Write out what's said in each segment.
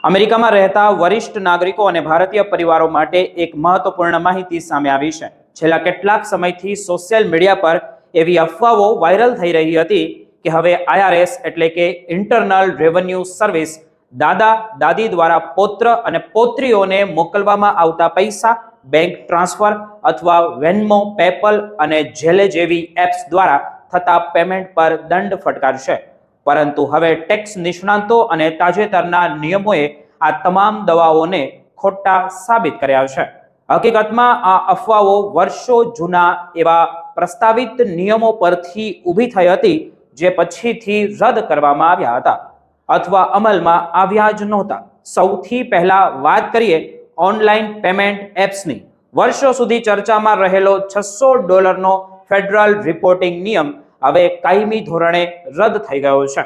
અમેરિકામાં રહેતા વરિષ્ઠ નાગરિકો અને ભારતીય પરિવારો માટે એક મહત્વપૂર્ણ માહિતી સામે આવી છે. છેલ્લા કેટલાક સમયથી સોશિયલ મીડિયા પર એવી અફવાઓ વાયરલ થઈ રહી હતી કે હવે IRS એટલે કે ઇન્ટરનલ રેવન્યુ સર્વિસ દાદા દાદી દ્વારા પૌત્ર અને પૌત્રીઓને મોકલવામાં આવતા પૈસા બેંક ટ્રાન્સફર અથવા વેન્મો, પેપલ અને ઝેલે જેવી એપ્સ દ્વારા થતા પેમેન્ટ પર દંડ ફટકારશે. પરંતુ હવે ટેક્સ નિષ્ણાંતો અને તાજેતરના નિયમોએ આ તમામ દવાઓને ખોટા સાબિત કર્યા છે. હકીકતમાં આ અફવાઓ વર્ષો જૂના એવા પ્રસ્તાવિત નિયમો પરથી ઊભી થઈ હતી જે પછીથી રદ કરવામાં આવ્યા હતા અથવા અમલમાં આવ્યા જ નહોતા. સૌથી પહેલા વાત કરીએ ઓનલાઈન પેમેન્ટ એપ્સની. વર્ષો સુધી ચર્ચામાં રહેલો $600 ફેડરલ રિપોર્ટિંગ નિયમ હવે કાયમી ધોરણે રદ થઈ ગયો છે.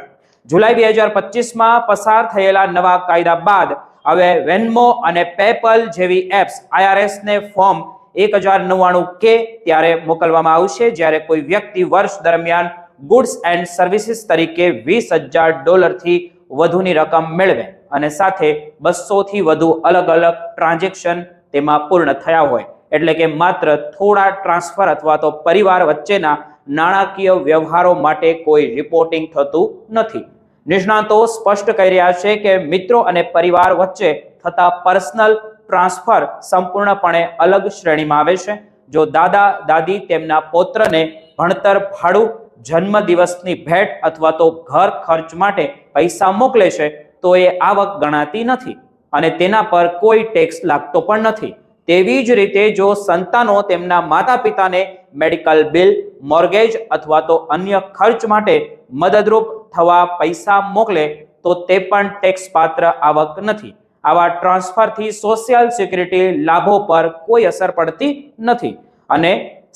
જુલાઈ 2025માં પસાર થયેલા નવા કાયદા બાદ હવે વેન્મો અને પેપલ જેવી એપ્સ IRS ને ફોર્મ 1099 ત્યારે મોકલવામાં આવશે જ્યારે કોઈ વ્યક્તિ વર્ષ દરમિયાન ગુડ્સ એન્ડ સર્વિસીસ તરીકે $20,000 થી વધુની રકમ મેળવે અને સાથે 200 થી વધુ અલગ અલગ ટ્રાન્ઝેક્શન તેમાં પૂર્ણ થયા હોય. એટલે કે માત્ર થોડા ટ્રાન્સફર અથવા તો પરિવાર વચ્ચેના નાણાકીય વ્યવહારો માટે કોઈ રિપોર્ટિંગ થતું નથી. નિષ્ણાતો સ્પષ્ટ કહી રહ્યા છે કે મિત્રો અને પરિવાર વચ્ચે થતા પર્સનલ ટ્રાન્સફર સંપૂર્ણપણે અલગ શ્રેણીમાં આવે છે. જો દાદા દાદી તેમના પૌત્રને ભણતર, ભાડું, જન્મદિવસની ભેટ અથવા તો ઘર ખર્ચ માટે પૈસા મોકલે છે તો એ આવક ગણાતી નથી અને તેના પર કોઈ ટેક્સ લાગતો પણ નથી. તેવી જ રીતે જો સંતાનો તેમના માતા પિતાને મેડિકલ બિલ, મોર્ગેજ અથવા તો અન્ય ખર્ચ માટે મદદરૂપ થવા પૈસા મોકલે તો તે પણ ટેક્સ પાત્ર આવક નથી. આવા ટ્રાન્સફરથી સોશિયલ સિક્યુરિટી લાભો પર કોઈ અસર પડતી નથી અને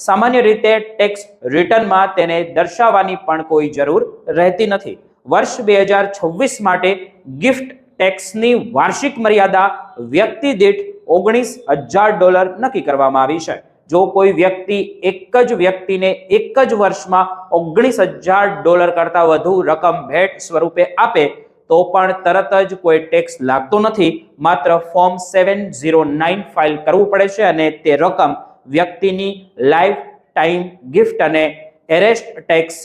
સામાન્ય રીતે ટેક્સ રિટર્નમાં તેને દર્શાવવાની પણ કોઈ જરૂર રહેતી નથી. વર્ષ 2026 માટે ગિફ્ટ ટેક્સની વાર્ષિક મર્યાદા વ્યક્તિ દીઠ $19,000 નક્કી કરવામાં આવી છે. જો કોઈ વ્યક્તિ એક જ વ્યક્તિને એક જ વર્ષમાં $19,000 કરતા વધુ રકમ ભેટ સ્વરૂપે આપે તો પણ તરત જ કોઈ ટેક્સ લાગતો નથી. માત્ર ફોર્મ 709 ફાઇલ કરવું પડે છે અને તે રકમ વ્યક્તિની લાઈફ ટાઈમ ગિફ્ટ અને એરેસ્ટ ટેક્સ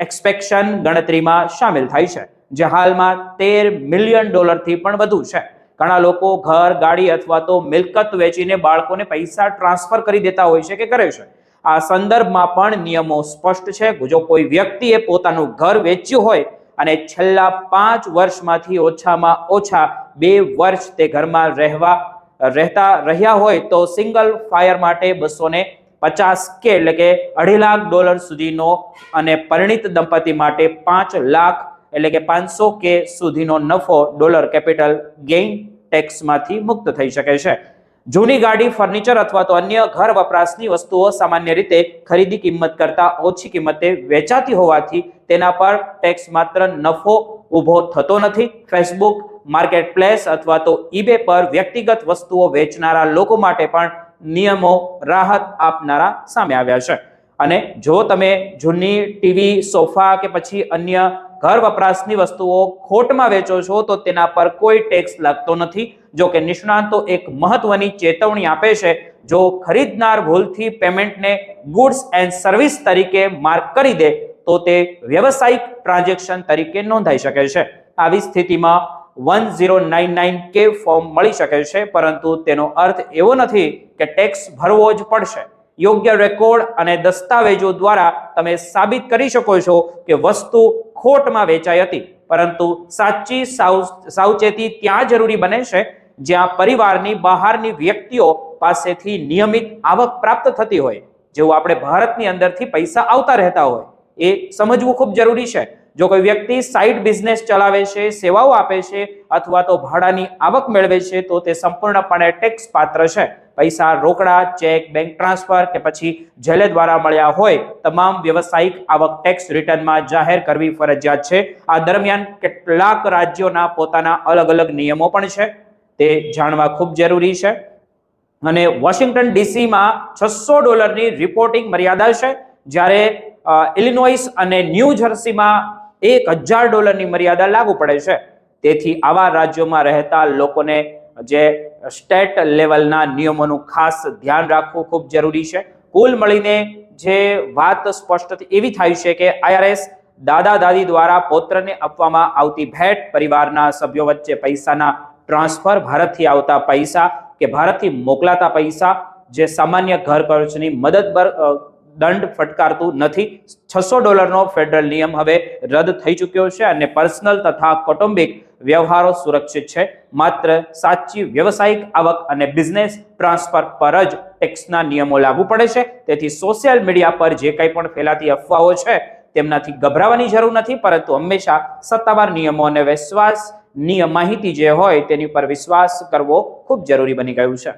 એક્સપેક્શન ગણતરીમાં સામેલ થાય છે, જે હાલમાં $13 મિલિયન થી પણ વધુ છે. ઘણા લોકો ઘર, ગાડી અથવા તો મિલકત વેચીને બાળકોને પૈસા ટ્રાન્સફર કરી દેતા હોય છે કે કરે છે. આ સંદર્ભમાં પણ નિયમો સ્પષ્ટ છે. જો કોઈ વ્યક્તિએ પોતાનું ઘર વેચ્યું હોય અને છેલ્લા 5 વર્ષમાંથી ઓછામાં ઓછા 2 વર્ષ તે ઘરમાં રહ્યા હોય તો સિંગલ ફાયર માટે $250,000 એટલે કે $2.5 લાખ સુધીનો અને પરિણીત દંપતી માટે $5 લાખ એટલે કે $500,000 સુધીનો નફો કેપિટલ ગેઇન ટેક્સમાંથી મુક્ત થઈ શકે છે. જૂની ગાડી, ફર્નિચર અથવા તો અન્ય ઘર વપરાશની વસ્તુઓ સામાન્ય રીતે ખરીદી કિંમત કરતા ઓછી કિંમતે વેચાતી હોવાથી તેના પર ટેક્સ માત્ર નફો ઊભો થતો નથી. ફેસબુક માર્કેટપ્લેસ અથવા તો eBay પર વ્યક્તિગત વસ્તુઓ વેચનારા લોકો માટે પણ નિયમો રાહત આપનારા સામે આવ્યા છે. અને જો તમે જૂની ટીવી, સોફા કે પછી અન્ય ઘર વપરાશની વસ્તુઓ ખોટમાં વેચો છો તો તેના પર કોઈ ટેક્સ લાગતો નથી. જો કે નિષ્ણાંતો એક મહત્વની ચેતવણી આપે છે. જો ખરીદનાર ભૂલથી પેમેન્ટને ગુડ્સ એન્ડ સર્વિસ તરીકે માર્ક કરી દે તો તે વ્યવસાયિક ટ્રાન્ઝેક્શન તરીકે નોંધાઈ શકે છે. આવી સ્થિતિમાં 1099 ફોર્મ મળી શકે છે, પરંતુ તેનો અર્થ એવો નથી કે ટેક્સ ભરવો જ પડશે. યોગ્ય રેકોર્ડ અને દસ્તાવેજો દ્વારા તમે સાબિત કરી શકો છો કે વસ્તુ ખોટમાં વેચાઈ હતી, પરંતુ સાચી સાવચેતી ત્યાં જરૂરી બને છે જ્યાં પરિવારની બહારની વ્યક્તિઓ પાસેથી નિયમિત આવક પ્રાપ્ત થતી હોય. જેવું આપણે ભારતની અંદરથી પૈસા આવતા રહેતા હોય એ સમજવું ખૂબ જરૂરી છે. જો કોઈ વ્યક્તિ સાઇડ બિઝનેસ ચલાવે છે, સેવાઓ આપે છે અથવા તો ભાડાની આવક મેળવે છે તો તે સંપૂર્ણપણે ટેક્સ પાત્ર છે. પૈસા રોકડા, ચેક, બેંક ટ્રાન્સફર કે પછી ઝેલે દ્વારા મળ્યા હોય તમામ વ્યવસાયિક આવક ટેક્સ રિટર્નમાં જાહેર કરવી ફરજિયાત છે. આ દરમિયાન કેટલાક રાજ્યોના પોતાના અલગ અલગ નિયમો પણ છે, તે જાણવા ખૂબ જરૂરી છે. અને વોશિંગ્ટન ડીસીમાં $600 રિપોર્ટિંગ મર્યાદા છે, જ્યારે ઇલિનોઇસ અને ન્યૂ જર્સીમાં $1,000 મર્યાદા લાગુ પડે છે. તેથી આવા રાજ્યોમાં રહેતા લોકોને જે સ્ટેટ લેવલના નિયમોનું ખાસ ધ્યાન રાખવું ખૂબ જરૂરી છે. કુલ મળીને જે વાત સ્પષ્ટ એવી થાય છે કે IRS દાદા દાદી દ્વારા પૌત્રને આપવામાં આવતી ભેટ, પરિવારના સભ્યો વચ્ચે પૈસાના ટ્રાન્સફર, ભારતથી આવતા પૈસા કે ભારતથી મોકલાતા પૈસા જે સામાન્ય ઘર ખર્ચની મદદ પર દંડ ફટકારતું નથી. $600નો ફેડરલ નિયમ હવે રદ થઈ ચૂક્યો છે અને પર્સનલ તથા કૌટુંબિક વ્યવહારો સુરક્ષિત છે. માત્ર સાચી વ્યવસાયિક આવક અને બિઝનેસ ટ્રાન્સફર પર જ ટેક્સના નિયમો લાગુ પડે છે. તેથી સોશિયલ મીડિયા પર જે કંઈ પણ ફેલાતી અફવાઓ છે તેમનાથી ગભરાવાની જરૂર નથી, પરંતુ હંમેશા સત્તાવાર નિયમો અને વિશ્વાસનીય માહિતી જે હોય તેની પર વિશ્વાસ કરવો ખૂબ જરૂરી બની ગયું છે.